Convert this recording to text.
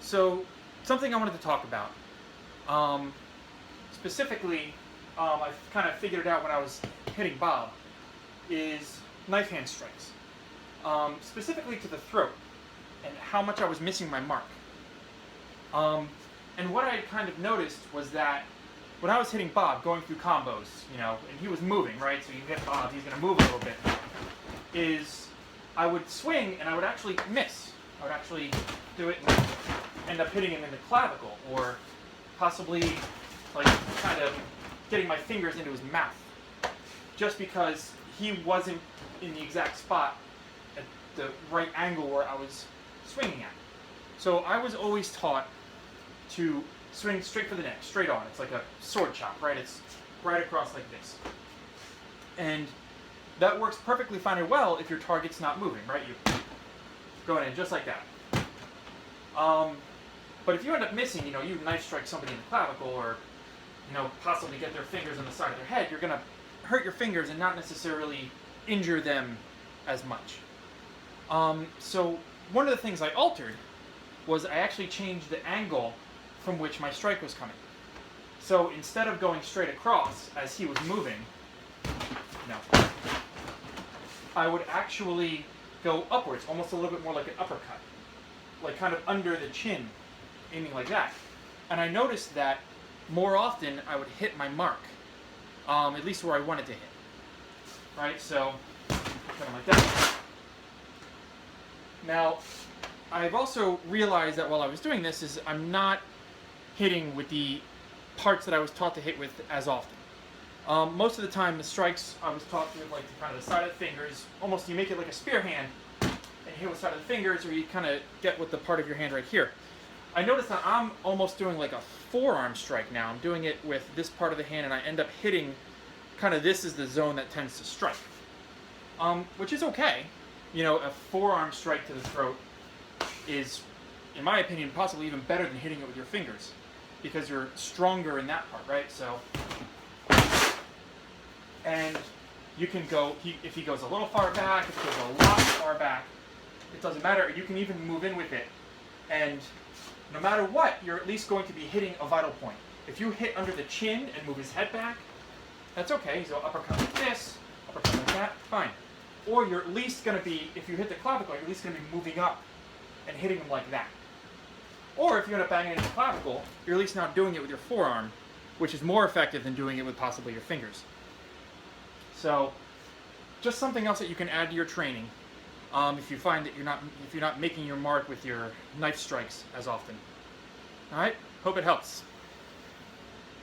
So, something I wanted to talk about. Um, Specifically, I kind of figured it out when I was hitting Bob, is knife hand strikes. Specifically to the throat, and how much I was missing my mark. Um, and what I had kind of noticed was that when I was hitting Bob, going through combos, and he was moving, right? So you hit Bob, he's going to move a little bit. Is I would swing and I would actually miss. I would actually do it and end up hitting him in the clavicle, or possibly like kind of getting my fingers into his mouth, just because he wasn't in the exact spot at the right angle where I was swinging at. So I was always taught to swing straight for the neck, straight on. It's like a sword chop, right? It's right across like this. And that works perfectly fine and well if your target's not moving, right? You go in just like that. But if you end up missing, you knife strike somebody in the clavicle, or possibly get their fingers on the side of their head, you're gonna hurt your fingers and not necessarily injure them as much. So one of the things I altered was I actually changed the angle from which my strike was coming. So instead of going straight across as he was moving, I would actually go upwards, almost a little bit more like an uppercut, like kind of under the chin, aiming like that. And I noticed that more often I would hit my mark, at least where I wanted to hit. Right, so kind of like that. Now, I've also realized that while I was doing this, is I'm not hitting with the parts that I was taught to hit with as often. Most of the time, the strikes I was taught to like kind of the side of the fingers. Almost, you make it like a spear hand, and you hit with the side of the fingers, or you kind of get with the part of your hand right here. I noticed that I'm almost doing like a forearm strike now. I'm doing it with this part of the hand, and I end up hitting kind of this is the zone that tends to strike, which is okay. A forearm strike to the throat is, in my opinion, possibly even better than hitting it with your fingers, because you're stronger in that part, right? So, and you can go, if he goes a little far back, if he goes a lot far back, it doesn't matter. You can even move in with it, and no matter what, you're at least going to be hitting a vital point. If you hit under the chin and move his head back, that's okay. So uppercut like this, uppercut like that, fine. Or you're at least going to be, if you hit the clavicle, you're at least going to be moving up and hitting him like that. Or if you end up banging into the clavicle, you're at least not doing it with your forearm, which is more effective than doing it with possibly your fingers. So, just something else that you can add to your training if you find that you're not making your mark with your knife strikes as often. All right, hope it helps.